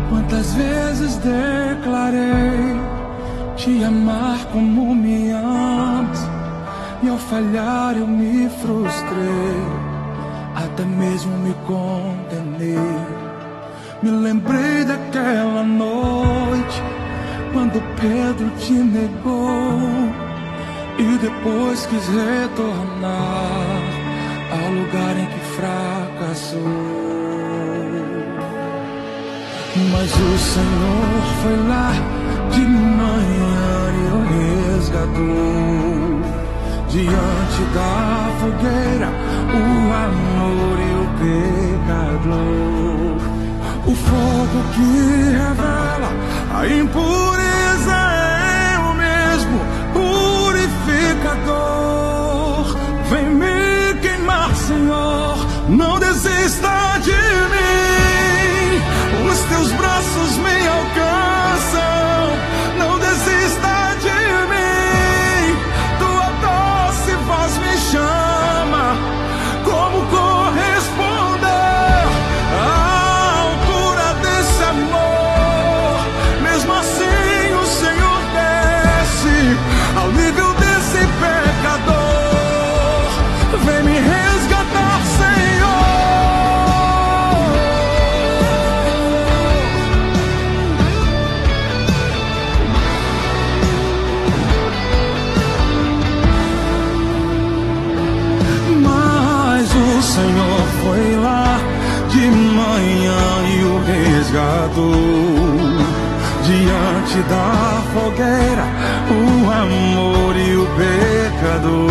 Quantas vezes declarei te amar como me amas, e ao falhar eu me frustrei, até mesmo me condenei. Me lembrei daquela noite, quando Pedro te negou, e depois quis retornar ao lugar em que fracassou. Mas o Senhor foi lá de manhã e o resgatou. Diante da fogueira, o amor e o pecador. O fogo que revela a impureza é o mesmo purificador. Vem me queimar, Senhor, não desista de mim. Os teus braços me alcançam, não desista de mim. Tua doce voz me chama, como corresponder à altura desse amor. Mesmo assim o Senhor desce ao nível desse pecador. Vem me resgatar, Senhor. O Senhor foi lá de manhã e o resgatou. Diante da fogueira, o amor e o pecador.